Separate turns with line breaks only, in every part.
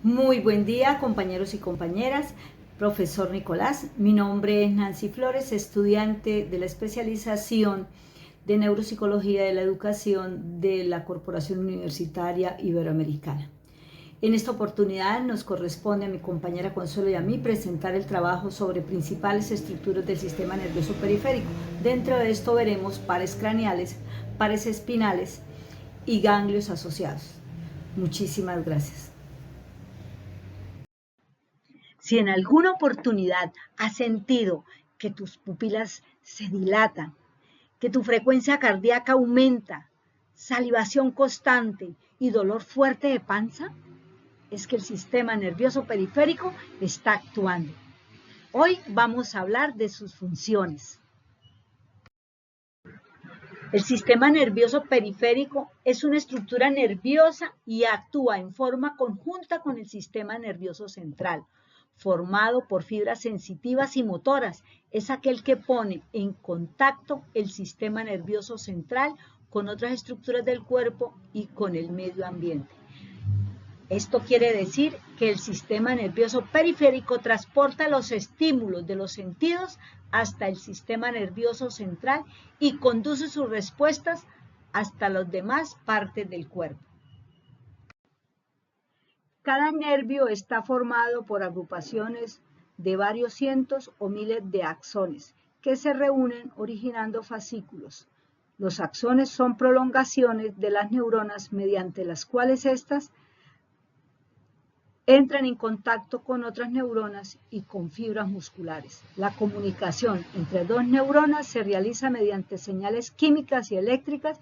Muy buen día, compañeros y compañeras. Profesor Nicolás, mi nombre es Nancy Flores, estudiante de la especialización de Neuropsicología de la Educación de la Corporación Universitaria Iberoamericana. En esta oportunidad nos corresponde a mi compañera Consuelo y a mí presentar el trabajo sobre principales estructuras del sistema nervioso periférico. Dentro de esto veremos pares craneales, pares espinales y ganglios asociados. Muchísimas gracias. Si en alguna oportunidad has sentido que tus pupilas se dilatan, que tu frecuencia cardíaca aumenta, salivación constante y dolor fuerte de panza, es que el sistema nervioso periférico está actuando. Hoy vamos a hablar de sus funciones. El sistema nervioso periférico es una estructura nerviosa y actúa en forma conjunta con el sistema nervioso central, formado por fibras sensitivas y motoras. Es aquel que pone en contacto el sistema nervioso central con otras estructuras del cuerpo y con el medio ambiente. Esto quiere decir que el sistema nervioso periférico transporta los estímulos de los sentidos hasta el sistema nervioso central y conduce sus respuestas hasta las demás partes del cuerpo. Cada nervio está formado por agrupaciones de varios cientos o miles de axones que se reúnen originando fascículos. Los axones son prolongaciones de las neuronas mediante las cuales éstas entran en contacto con otras neuronas y con fibras musculares. La comunicación entre dos neuronas se realiza mediante señales químicas y eléctricas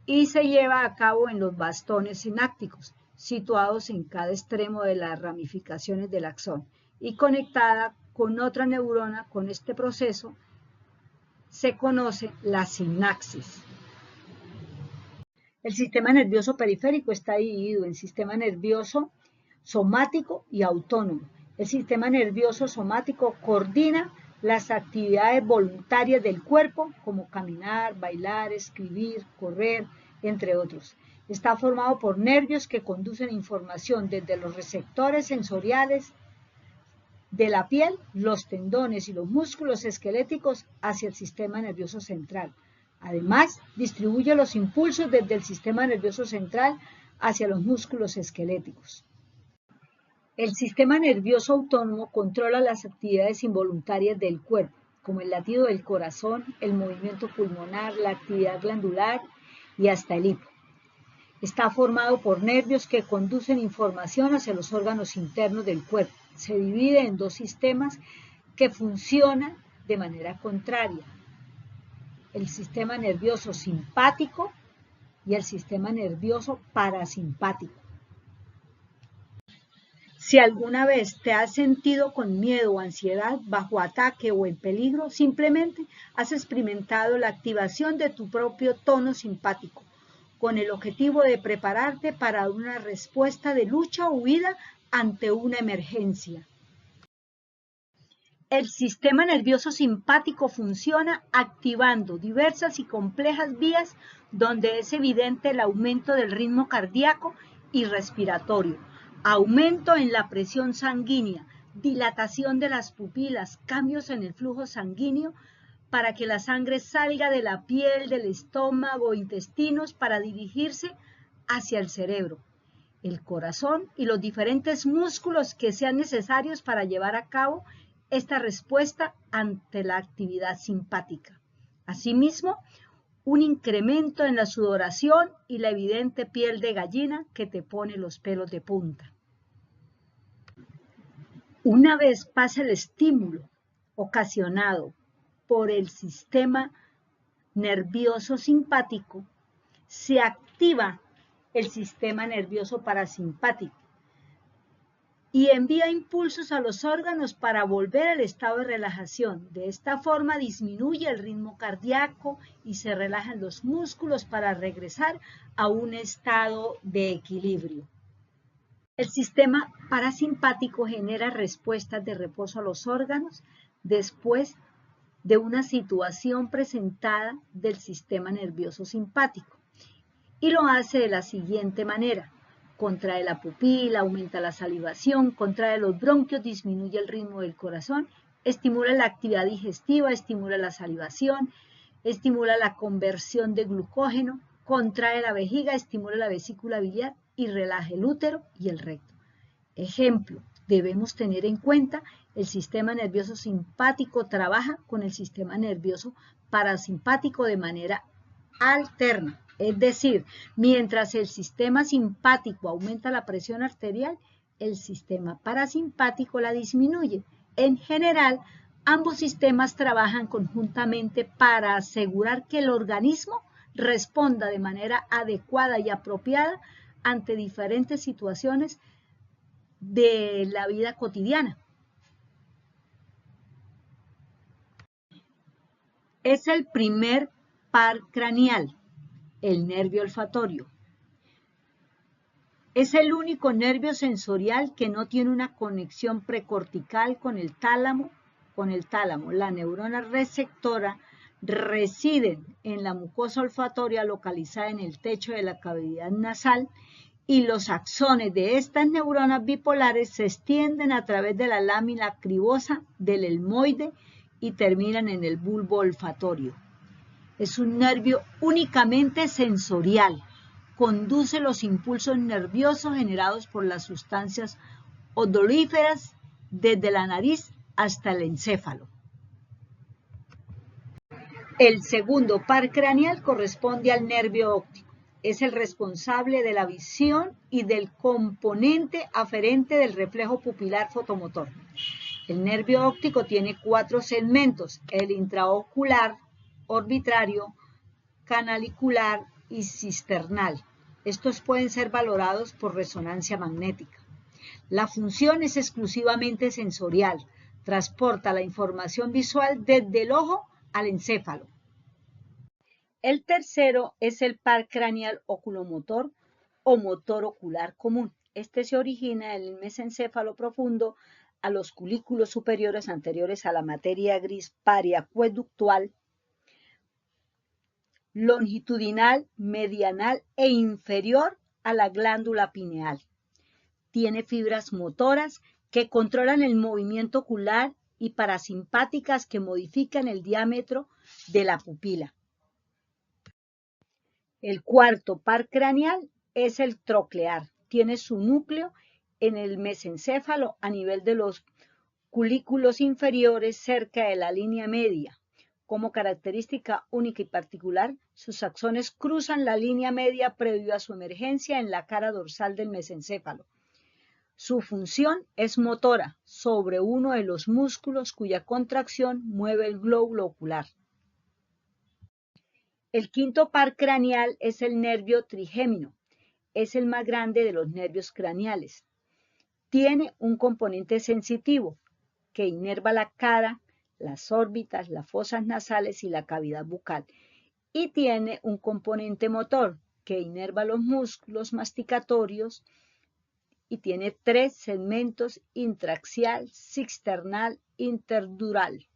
y se lleva a cabo en los bastones sinápticos, situados en cada extremo de las ramificaciones del axón y conectada con otra neurona. Con este proceso se conoce la sinapsis. El sistema nervioso periférico está dividido en sistema nervioso somático y autónomo. El sistema nervioso somático coordina las actividades voluntarias del cuerpo, como caminar, bailar, escribir, correr, entre otros. Está formado por nervios que conducen información desde los receptores sensoriales de la piel, los tendones y los músculos esqueléticos hacia el sistema nervioso central. Además, distribuye los impulsos desde el sistema nervioso central hacia los músculos esqueléticos. El sistema nervioso autónomo controla las actividades involuntarias del cuerpo, como el latido del corazón, el movimiento pulmonar, la actividad glandular y hasta el hipo. Está formado por nervios que conducen información hacia los órganos internos del cuerpo. Se divide en dos sistemas que funcionan de manera contraria: el sistema nervioso simpático y el sistema nervioso parasimpático. Si alguna vez te has sentido con miedo o ansiedad, bajo ataque o en peligro, simplemente has experimentado la activación de tu propio tono simpático, con el objetivo de prepararte para una respuesta de lucha o huida ante una emergencia. El sistema nervioso simpático funciona activando diversas y complejas vías donde es evidente el aumento del ritmo cardíaco y respiratorio, aumento en la presión sanguínea, dilatación de las pupilas, cambios en el flujo sanguíneo para que la sangre salga de la piel, del estómago, intestinos para dirigirse hacia el cerebro, el corazón y los diferentes músculos que sean necesarios para llevar a cabo esta respuesta ante la actividad simpática. Asimismo, un incremento en la sudoración y la evidente piel de gallina que te pone los pelos de punta. Una vez pasa el estímulo ocasionado por el sistema nervioso simpático, se activa el sistema nervioso parasimpático y envía impulsos a los órganos para volver al estado de relajación. De esta forma disminuye el ritmo cardíaco y se relajan los músculos para regresar a un estado de equilibrio. El sistema parasimpático genera respuestas de reposo a los órganos después de una situación presentada del sistema nervioso simpático y lo hace de la siguiente manera: contrae la pupila, aumenta la salivación, contrae los bronquios, disminuye el ritmo del corazón, estimula la actividad digestiva, estimula la salivación, estimula la conversión de glucógeno, contrae la vejiga, estimula la vesícula biliar y relaja el útero y el recto. Ejemplo, debemos tener en cuenta el sistema nervioso simpático trabaja con el sistema nervioso parasimpático de manera alterna. Es decir, mientras el sistema simpático aumenta la presión arterial, el sistema parasimpático la disminuye. En general, ambos sistemas trabajan conjuntamente para asegurar que el organismo responda de manera adecuada y apropiada ante diferentes situaciones de la vida cotidiana. Es el primer par craneal, el nervio olfatorio. Es el único nervio sensorial que no tiene una conexión precortical con el tálamo. La neurona receptora residen en la mucosa olfatoria localizada en el techo de la cavidad nasal y los axones de estas neuronas bipolares se extienden a través de la lámina cribosa del elmoide y terminan en el bulbo olfatorio. Es un nervio únicamente sensorial. Conduce los impulsos nerviosos generados por las sustancias odoríferas desde la nariz hasta el encéfalo. El segundo par craneal corresponde al nervio óptico. Es el responsable de la visión y del componente aferente del reflejo pupilar fotomotor. El nervio óptico tiene 4 segmentos: el intraocular, orbitario, canalicular y cisternal. Estos pueden ser valorados por resonancia magnética. La función es exclusivamente sensorial. Transporta la información visual desde el ojo al encéfalo. El tercero es el par craneal oculomotor o motor ocular común. Este se origina en el mesencéfalo profundo a los culículos superiores anteriores a la materia gris periacueductal, longitudinal, medianal e inferior a la glándula pineal. Tiene fibras motoras que controlan el movimiento ocular y parasimpáticas que modifican el diámetro de la pupila. El cuarto par craneal es el troclear. Tiene su núcleo en el mesencéfalo a nivel de los culículos inferiores cerca de la línea media. Como característica única y particular, sus axones cruzan la línea media previo a su emergencia en la cara dorsal del mesencéfalo. Su función es motora sobre uno de los músculos cuya contracción mueve el glóbulo ocular. El quinto par craneal es el nervio trigémino. Es el más grande de los nervios craneales. Tiene un componente sensitivo que inerva la cara, las órbitas, las fosas nasales y la cavidad bucal. Y tiene un componente motor que inerva los músculos masticatorios y tiene 3 segmentos: intraaxial, cisternal, interdural.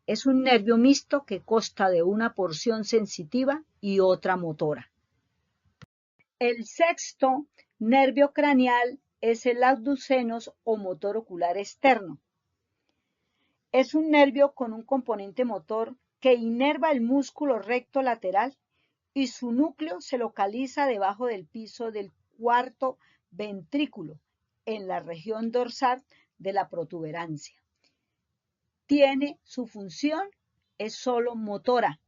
Es un nervio mixto que consta de una porción sensitiva y otra motora. El sexto nervio craneal es el abducenos o motor ocular externo. Es un nervio con un componente motor que inerva el músculo recto lateral y su núcleo se localiza debajo del piso del cuarto ventrículo, en la región dorsal de la protuberancia. Su función es solo motora,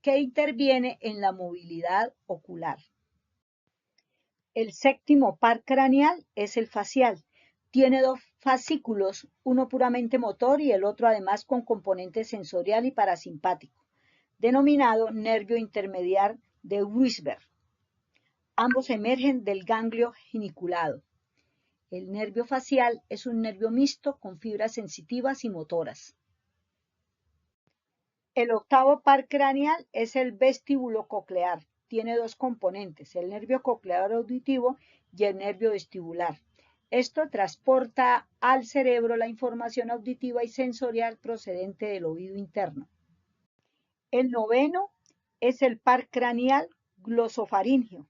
que interviene en la movilidad ocular. El séptimo par craneal es el facial. Tiene 2 fascículos, uno puramente motor y el otro además con componente sensorial y parasimpático, denominado nervio intermediar de Weisberg. Ambos emergen del ganglio geniculado. El nervio facial es un nervio mixto con fibras sensitivas y motoras. El octavo par craneal es el vestíbulo coclear. Tiene 2 componentes, el nervio coclear auditivo y el nervio vestibular. Esto transporta al cerebro la información auditiva y sensorial procedente del oído interno. El noveno es el par craneal glosofaríngeo.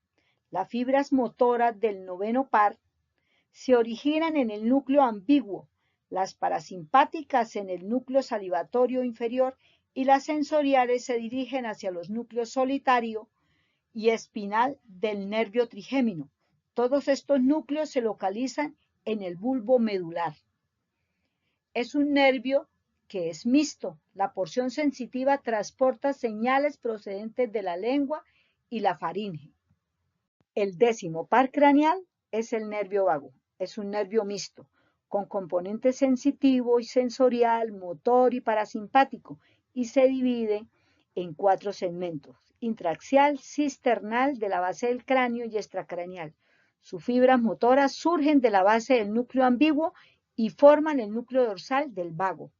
Las fibras motoras del noveno par se originan en el núcleo ambiguo, las parasimpáticas en el núcleo salivatorio inferior y las sensoriales se dirigen hacia los núcleos solitario y espinal del nervio trigémino. Todos estos núcleos se localizan en el bulbo medular. Es un nervio que es mixto. La porción sensitiva transporta señales procedentes de la lengua y la faringe. El 10º par craneal es el nervio vago. Es un nervio mixto, con componente sensitivo y sensorial, motor y parasimpático, y se divide en 4 segmentos: intraaxial, cisternal, de la base del cráneo y extracraneal. Sus fibras motoras surgen de la base del núcleo ambiguo y forman el núcleo dorsal del vago.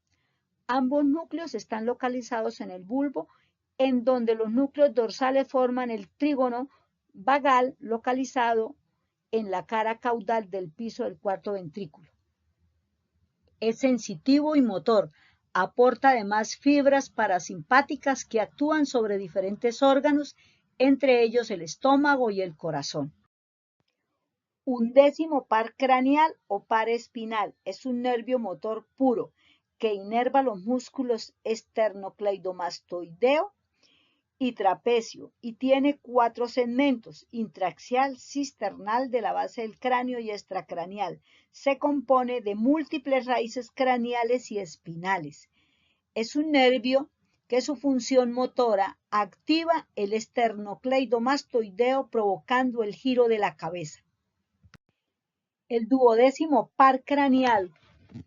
Ambos núcleos están localizados en el bulbo, en donde los núcleos dorsales forman el trígono vagal localizado en la cara caudal del piso del cuarto ventrículo. Es sensitivo y motor. Aporta además fibras parasimpáticas que actúan sobre diferentes órganos, entre ellos el estómago y el corazón. Un 10º par craneal o par espinal es un nervio motor puro que inerva los músculos esternocleidomastoideo y trapecio y tiene 4 segmentos: intraaxial, cisternal, de la base del cráneo y extracraneal. Se compone de múltiples raíces craneales y espinales. Es un nervio que su función motora activa el esternocleidomastoideo provocando el giro de la cabeza. El 12º par craneal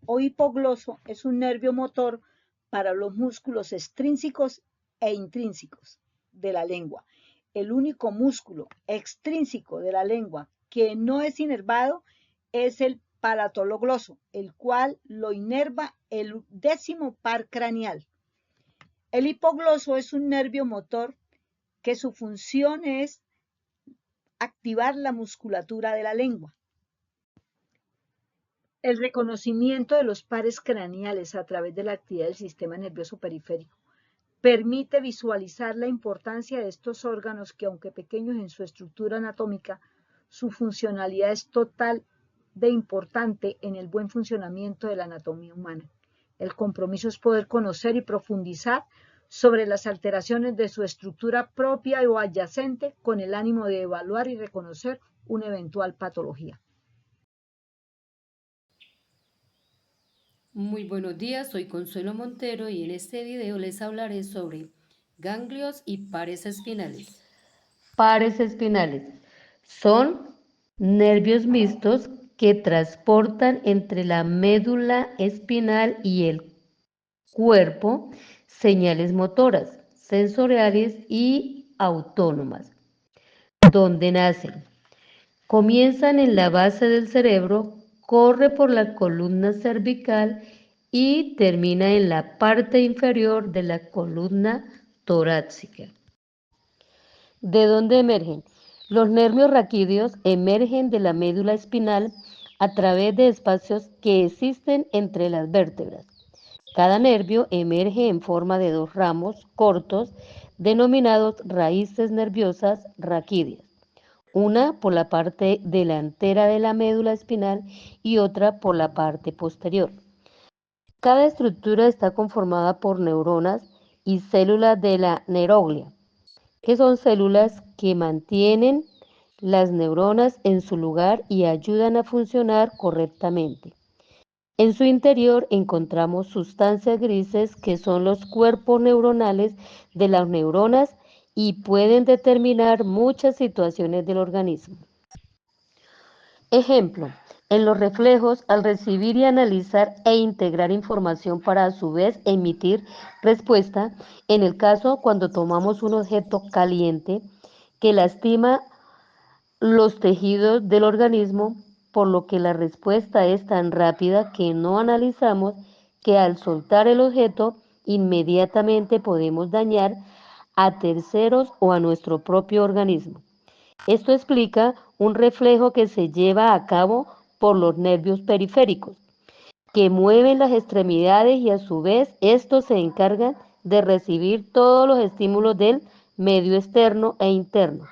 o hipogloso es un nervio motor para los músculos extrínsecos e intrínsecos de la lengua. El único músculo extrínseco de la lengua que no es inervado es el palatologloso, el cual lo inerva el 10º par craneal. El hipogloso es un nervio motor que su función es activar la musculatura de la lengua. El reconocimiento de los pares craneales a través de la actividad del sistema nervioso periférico permite visualizar la importancia de estos órganos que, aunque pequeños en su estructura anatómica, su funcionalidad es total de importante en el buen funcionamiento de la anatomía humana. El compromiso es poder conocer y profundizar sobre las alteraciones de su estructura propia o adyacente con el ánimo de evaluar y reconocer una eventual patología.
Muy buenos días, soy Consuelo Montero y en este video les hablaré sobre ganglios y pares espinales. Pares espinales son nervios mixtos que transportan entre la médula espinal y el cuerpo señales motoras, sensoriales y autónomas. ¿Dónde nacen? Comienzan en la base del cerebro, corre por la columna cervical y termina en la parte inferior de la columna torácica. ¿De dónde emergen? Los nervios raquídeos emergen de la médula espinal a través de espacios que existen entre las vértebras. Cada nervio emerge en forma de 2 ramos cortos denominados raíces nerviosas raquídeas, una por la parte delantera de la médula espinal y otra por la parte posterior. Cada estructura está conformada por neuronas y células de la neuroglia, que son células que mantienen las neuronas en su lugar y ayudan a funcionar correctamente. En su interior encontramos sustancias grises que son los cuerpos neuronales de las neuronas y pueden determinar muchas situaciones del organismo. Ejemplo, en los reflejos, al recibir y analizar e integrar información para a su vez emitir respuesta, en el caso cuando tomamos un objeto caliente que lastima los tejidos del organismo, por lo que la respuesta es tan rápida que no analizamos que al soltar el objeto inmediatamente podemos dañar a terceros o a nuestro propio organismo. Esto explica un reflejo que se lleva a cabo por los nervios periféricos, que mueven las extremidades y a su vez estos se encargan de recibir todos los estímulos del medio externo e interno.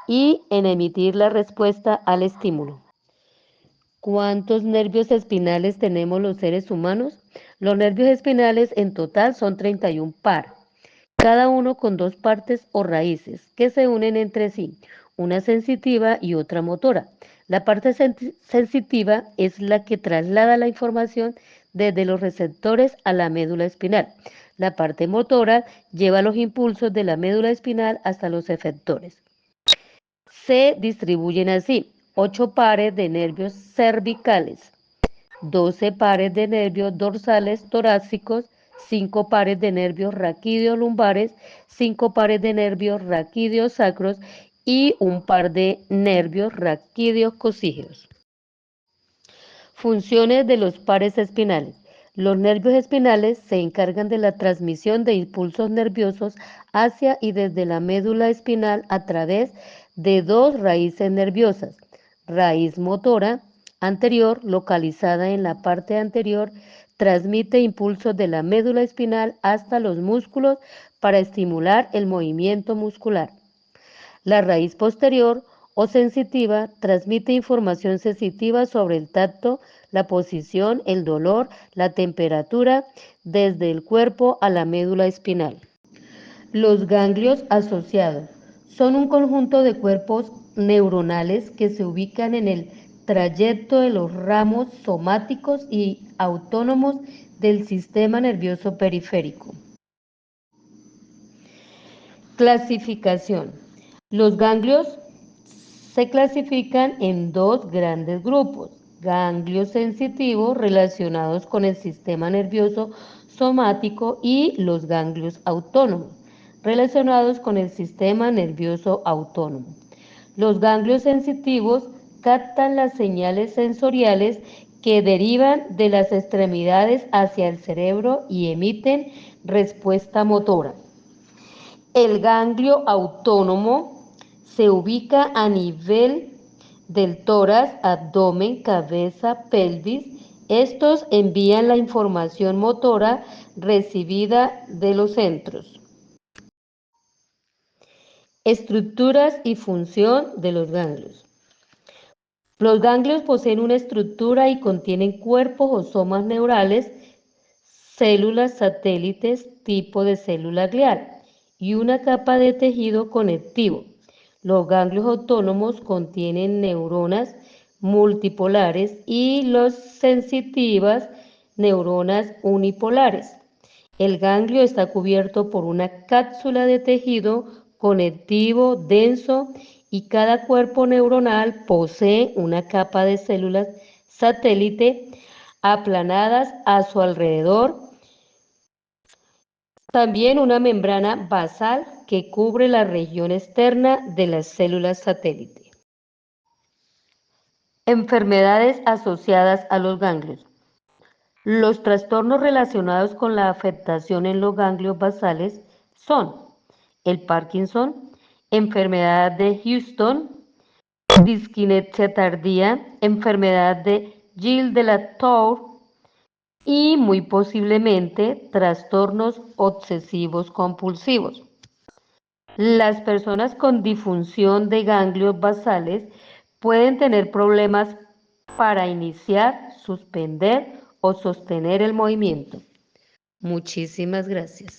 y en emitir la respuesta al estímulo. ¿Cuántos nervios espinales tenemos los seres humanos? Los nervios espinales en total son 31 par, cada uno con dos partes o raíces que se unen entre sí, una sensitiva y otra motora. La parte sensitiva es la que traslada la información desde los receptores a la médula espinal. La parte motora lleva los impulsos de la médula espinal hasta los efectores. Se distribuyen así: 8 pares de nervios cervicales, 12 pares de nervios dorsales torácicos, 5 pares de nervios raquídeos lumbares, 5 pares de nervios raquídeos sacros y un par de nervios raquídeos cocígeos. Funciones de los pares espinales. Los nervios espinales se encargan de la transmisión de impulsos nerviosos hacia y desde la médula espinal a través de dos raíces nerviosas: raíz motora anterior, localizada en la parte anterior, transmite impulsos de la médula espinal hasta los músculos para estimular el movimiento muscular. La raíz posterior o sensitiva transmite información sensitiva sobre el tacto, la posición, el dolor, la temperatura, desde el cuerpo a la médula espinal. Los ganglios asociados son un conjunto de cuerpos neuronales que se ubican en el trayecto de los ramos somáticos y autónomos del sistema nervioso periférico. Clasificación. Los ganglios se clasifican en dos grandes grupos: ganglios sensitivos relacionados con el sistema nervioso somático y los ganglios autónomos relacionados con el sistema nervioso autónomo. Los ganglios sensitivos captan las señales sensoriales que derivan de las extremidades hacia el cerebro y emiten respuesta motora. El ganglio autónomo se ubica a nivel del tórax, abdomen, cabeza, pelvis. Estos envían la información motora recibida de los centros. Estructuras y función de los ganglios. Los ganglios poseen una estructura y contienen cuerpos o somas neurales, células satélites tipo de célula glial y una capa de tejido conectivo. Los ganglios autónomos contienen neuronas multipolares y los sensitivas neuronas unipolares. El ganglio está cubierto por una cápsula de tejido conectivo denso y cada cuerpo neuronal posee una capa de células satélite aplanadas a su alrededor. También una membrana basal que cubre la región externa de las células satélite. Enfermedades asociadas a los ganglios. Los trastornos relacionados con la afectación en los ganglios basales son el Parkinson, enfermedad de Houston, disquinesia tardía, enfermedad de Gilles de la Tour y muy posiblemente trastornos obsesivos compulsivos. Las personas con disfunción de ganglios basales pueden tener problemas para iniciar, suspender o sostener el movimiento. Muchísimas gracias.